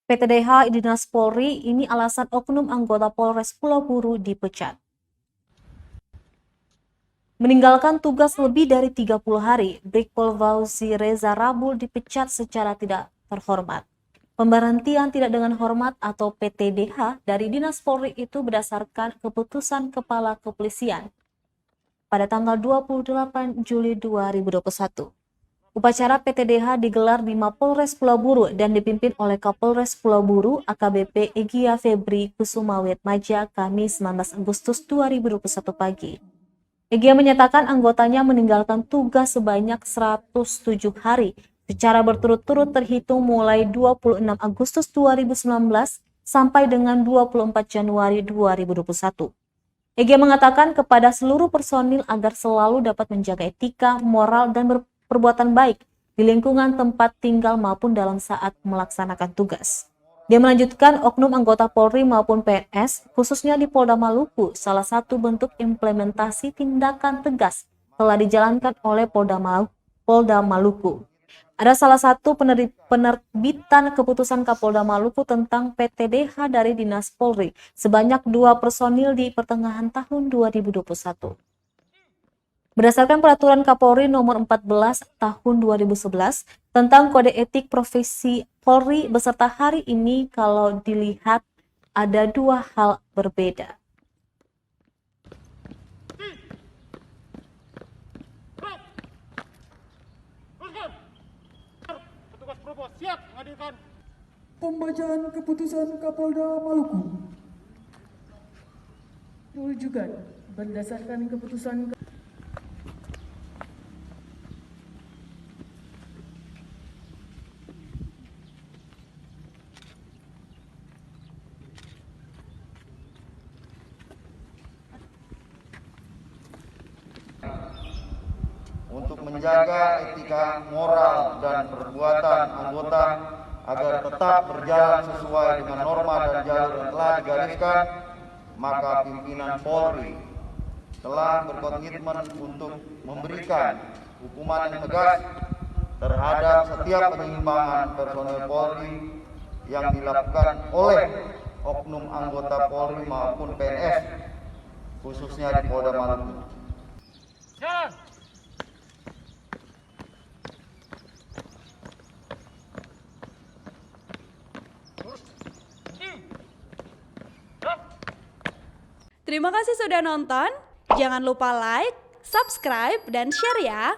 PTDH Dinas Polri, ini alasan oknum anggota Polres Pulau Buru dipecat. Meninggalkan tugas lebih dari 30 hari, Brigpol Fauzi Reza Rabul dipecat secara tidak terhormat. Pemberhentian tidak dengan hormat atau PTDH dari Dinas Polri itu berdasarkan keputusan Kepala Kepolisian pada tanggal 28 Juli 2021. Upacara PTDH digelar di Mapolres Pulau Buru dan dipimpin oleh Kapolres Pulau Buru AKBP Egya Febri Kusumawet Maja Kamis 19 Agustus 2021 pagi. Egya menyatakan anggotanya meninggalkan tugas sebanyak 107 hari secara berturut-turut terhitung mulai 26 Agustus 2019 sampai dengan 24 Januari 2021. Egya mengatakan kepada seluruh personil agar selalu dapat menjaga etika, moral, dan berperbuatan baik di lingkungan tempat tinggal maupun dalam saat melaksanakan tugas. Dia melanjutkan oknum anggota Polri maupun PNS, khususnya di Polda Maluku, salah satu bentuk implementasi tindakan tegas telah dijalankan oleh Polda Maluku. Ada salah satu penerbitan keputusan Kapolda Maluku tentang PTDH dari Dinas Polri sebanyak 2 personil di pertengahan tahun 2021. Berdasarkan Peraturan Kapolri Nomor 14 Tahun 2011 tentang Kode Etik Profesi Polri beserta hari ini kalau dilihat ada 2 hal berbeda. Pembacaan keputusan Kapolda Maluku. Rujukan berdasarkan keputusan untuk menjaga etika, moral, dan perbuatan anggota agar tetap berjalan sesuai dengan norma dan jalur yang telah digariskan, maka pimpinan Polri telah berkomitmen untuk memberikan hukuman yang tegas terhadap setiap penyimpangan personel Polri yang dilakukan oleh oknum anggota Polri maupun PNS, khususnya di Polda Maluku. Terima kasih sudah nonton. Jangan lupa like, subscribe, dan share ya.